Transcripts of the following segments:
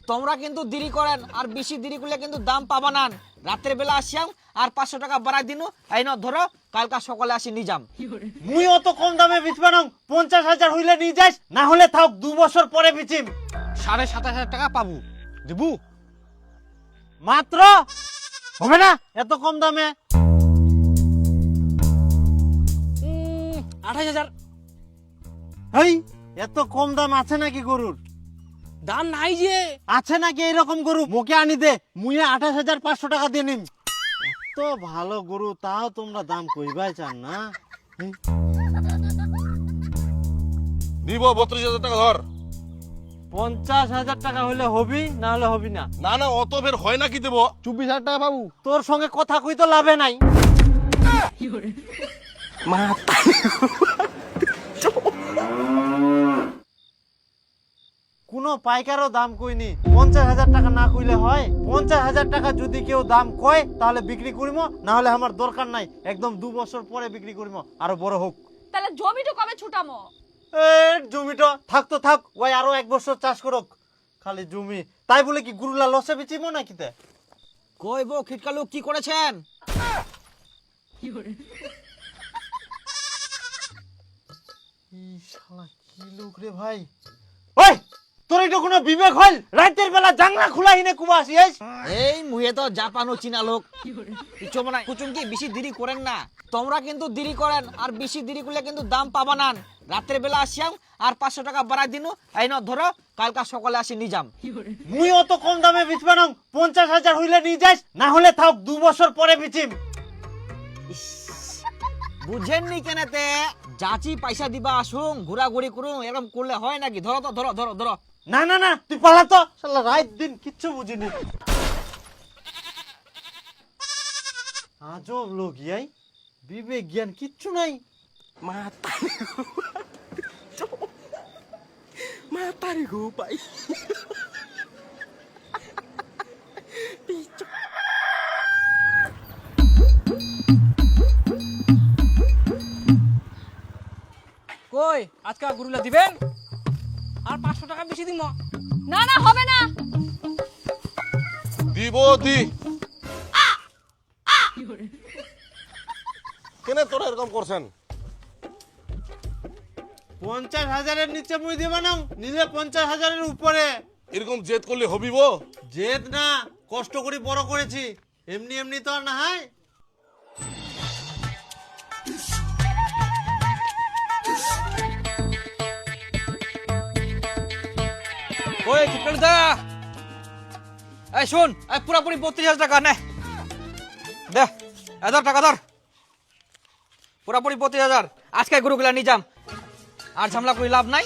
তোমরা কিন্তু দেরি করেন আর বেশি দেরি করলে কিন্তু দাম পাবা না। রাতের বেলা আসিয়াম আর 500 টাকা বাড়াই দিনু। এই না ধরো, কালকা সকালে আসি নিয়ে যাম। মুই অত কম দামে বেচবা না, 50,000 হইলে নিয়ে যাস, না হলে থাক 2 বছর পরে বেচিম। 27,500 টাকা পাবো, দেবু? মাত্র হবে না এত কম দামে? 28,000। এই এত কম দাম আছে নাকি গরুর? দাম নাই যে। আছে নাকি এরকম গরু? মোকে আনি দে, মুই 28,500 টাকা দিয়ে নিম। এত ভালো গরু তাও তোমরা দাম কইবাই চান না। দিব 32,000 টাকা ধর। 50,000 টাকা হলে হবি, না হলে হবি না। না না, অত বের হয় না কি দেব? 24,000 টাকা পাবো। তোর সঙ্গে কথা কই তো লাভে নাই। কোনো পাইকারও দাম কইনি, 50,000 টাকা না কইলে হয়? 50,000 টাকা যদি কেউ দাম কয় তাহলে বিক্রি করিম, না হলে আমার দরকার নাই, একদম 2 বছর পরে বিক্রি করিম, আরো বড় হোক। তাহলে জমিটা কবে ছুটামো? জমিটা থাক তো থাক, ওই আরো 1 বছর চাষ করুক। খালি জমি তাই বলে কি গুরুলা লসে বেচিমো নাকি? তে কই বউ খিটকালু কি করেছেন? শালা কি লোক রে ভাই! ওই তোর এটা কোনো বিবেক হল? রাতের বেলা জানলা খোলা হিনে কুবা আসিস? এই মুহে তো জাপানো চীনা লোক। কিছু মানে কুচুম কি বেশি দেরি করেন না। তোমরা কিন্তু দেরি করেন আর বেশি দেরি করলে কিন্তু দাম পাবা না। রাতের বেলা আসিয়াম আর 500 টাকা বাড়াই দিনু। এই না ধরো, কালকা সকালে আসি নিয়ে যাম। মুই অত কম দামে বেচবা না, 50,000 হইলে নিয়ে যাস, না হলে থাক 2 বছর পরে বেচিম। বুঝেননি কেনেতে? যাচি পয়সা দিবা আসুন, ঘোরাঘুরি করুন, এরকম করলে হয় নাকি? ধরো তো, ধরো ধরো ধরো। না না না, তুই পালা তো, শালা রাত দিন কিচ্ছু বুঝিনি। আজব লোক ইয়াই, বিবেক জ্ঞান কিচ্ছু নাই। Matari ko pa. কই আজকে গুরুলা দিবেন আর 500 টাকা বেশি দিমো। না না, হবে না। দিব দি। কেন তোরা এরকম করছেন? 50,000 নিচে মুই দিব না, নিলে 50,000 উপরে। এরকম জেদ করলে হবি বো? জেদ না, কষ্ট করে বড় করেছি, এমনি এমনি তো আর না হয়। ওই খিটকালু দা, এই শুন, এই পুরাপুরি 32,000 টাকা নে দে। 1,000 টাকা ধর, পুরাপুরি 32,000। আজকে গরুগুলা নিয়ে যাম, আর ঝামেলা করে লাভ নাই।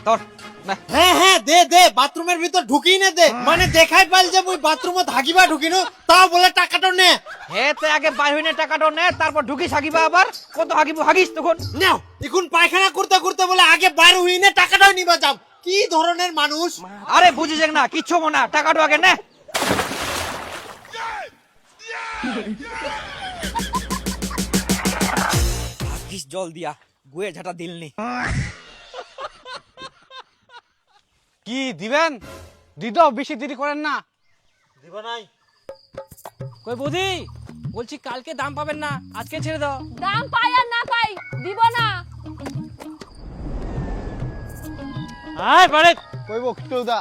ধর নে। হ্যাঁ হ্যাঁ, দে দে, বাথরুমের ভিতর ঢুকিয়ে নে দে, মানে দেখাই পাইল যে মুই বাথরুমত হাগিবা ঢুকিনু, তাও বলে টাকাটা নে। হে তে আগে বাইর হইনে টাকাটা নে, তারপর ঢুকি সাকিবা। আবার কত হাগিব হাগিস তখন। নাও, এখন পায়খানা করতে করতে বলে আগে বাইর হইনে টাকাটাও নিবা যাও। কি ধরনের মানুষ! আরে বুঝিস না, কিচ্ছু মনে, টাকাটা আগে নে। ভাগিস জল দিয়া, গুয়ে ঝাঁটা দিলনি। কি দিবেন? দিদ বেশি দেরি করেন না। দিবা নাই? কই বৌদি, বলছি কালকে দাম পাবেন না, আজকে ছেড়ে দাও। দাম পাই আর না পাই, দিব না। আয় বাড়ি। কইব খিটুদা,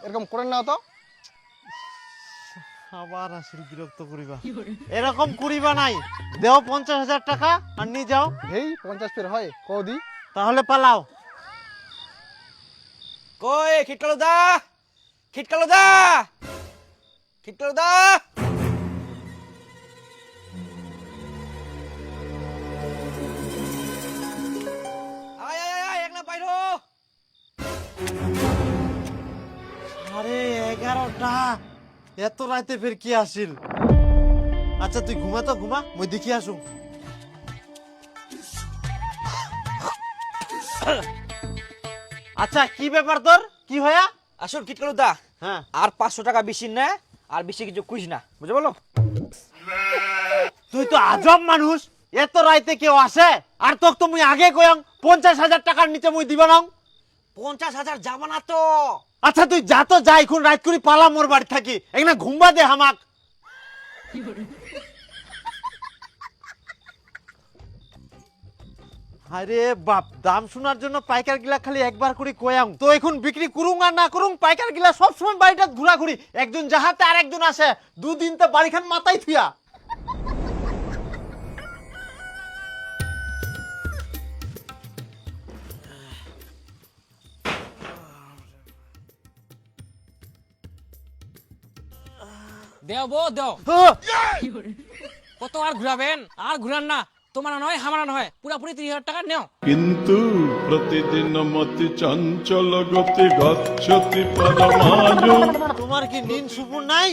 এরকম করেন না তো। আবার আসিল বিরক্ত করিবা। এরকম করিবা নাই, দেও 50,000 টাকা আর নিয়ে যাও। এই 50 ফের হয় কদি। তাহলে পালাও। কই খিটকালু দা, খিটকালু দা, খিটকালু দা। আয় আয় আয়, এক না পাইরো। 11:30, এত রাতে ফের কি আসিল? আচ্ছা তুই ঘুমা তো ঘুমা, মই দেখি আসু। আচ্ছা কি ব্যাপার তোর, কি হয়া? আসুন খিটকালু দা, হ্যাঁ আর 500 টাকা বেশি নে, আর বেশি কিছু খুঁজ না, বুঝে বলো। তুই তো আজব মানুষ, এত রাইতে কেউ আসে? আর তোক তো মুই আগে কইম 50,000 টাকার নিচে মুই দিব না। 50,000 যাবা না তো, আচ্ছা তুই যা তো যা, এখন রাত করে পালা মোর বাড়ি থাকি, এখানে ঘুমবা দে হামাক। আরে বাপ, দাম শোনার জন্য পাইকার গিলা খালি একবার করে কয়াম তো, এখন বিক্রি করুং আর না করুং পাইকার গিলা সবসময় বাড়িটা ঘোরাঘুরি, একজন যাহাতে আর একজন আসে, দুদিন তো বাড়িখান মাথায় থুয়া। দেও বো দেও। কত আর ঘুরাবেন? আর ঘুরান না, তোমার নয় হামারা নয়, পুরাপুরি 30,000 টাকা নেও। কিন্তু প্রতিদিন মতি চঞ্চল গতি গচ্ছতি পরমাণু। তোমার কি নিন সুপুর নাই?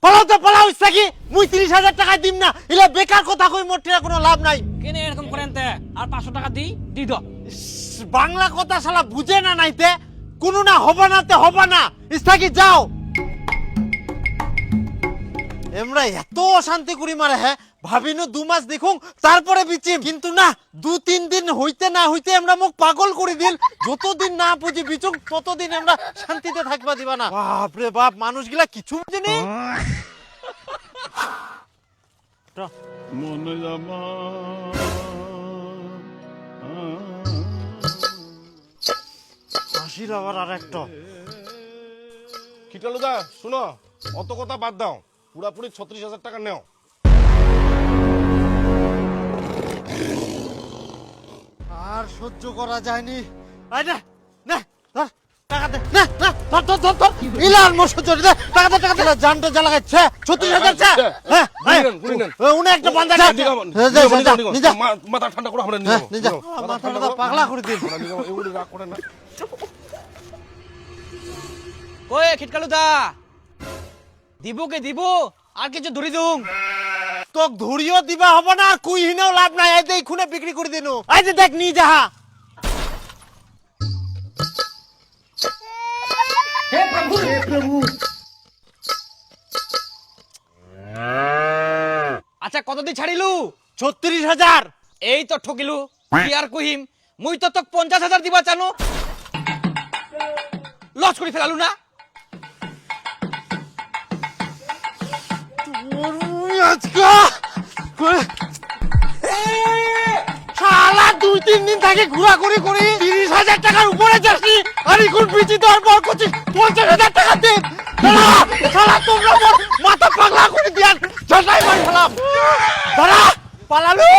পালাও তো পালাও, ইচ্ছাকি মুই 30,000 টাকা দিম না, এলা বেকার কথা কই, মোর টিয়া কোনো লাভ নাই। কেনে এরকম করেন তে? আর 500 টাকা দি দাও। ইস, বাংলা কথা শালা বুঝে না নাইতে, কোনো না হবে না তে হবে না, ইচ্ছাকি যাও। এমরা এত অশান্তি করি মারে, হ্যাঁ ভাবিনু 2 মাস দেখুন তারপরে বিচিম, কিন্তু না 2-3 দিন হইতে না হইতে আমরা মুখ পাগল করে দিল, যতদিন না বুঝি বিচুক ততদিন আমরা শান্তিতে থাকবা দিবা না। বাপ রে বাপ, মানুষগুলা কিছু বুঝেনি। মন জামা হাসির আবার আর একটা। কিটালুদা শুনো, অত কথা বাদ দাও, পুরাপুরি 36,000 টাকা নেও। আর সহ্য করা যায়নি। আই না না ধর, টাকা দে, না না ধর ধর ধর ধর, ইলার মো সহ্য দে, টাকা দে টাকা দে, জানটা জ্বালা গাচ্ছে 36,000 চা। হ্যাঁ গুনি নেন। উনি একটা বান্দা যা যা, মাথা ঠান্ডা করো, আমরা নিয়ে হ্যাঁ যাবো, নিজা নিয়ে যাবো। মাথা মাথা পাগলা করে দিল। আমরা নিয়ে যাবো, এগুলি রাগ করেন না। কই খিটকালু দা, দিব কে দিব, আর কিছু ধরি দুং। তোক ধরিও দিবা হবে না, কুই হিনেও লাভ নাই, এই দেই খুনে বিক্রি করে দিনু, এই যে দেখ নি যাহা। আচ্ছা কতদিন ছাড়িলু? 36,000। এই তো ঠকিলু, কি আর কহিম, মুই তো তোক 50,000 দিবা চানো, লস করে ফেলালু না। শালা 2-3 দিন থেকে ঘোরাঘুরি করি 30,000 টাকার উপরে যাচ্ছি, আর এখন বিচি দেওয়ার পর করছি 50,000 টাকা দিন। শালা তোমরা মোর মাথা পাগলা করে দিয়ান, ঝাঁটাই মারি ফেলাম। দাঁড়া পালালু।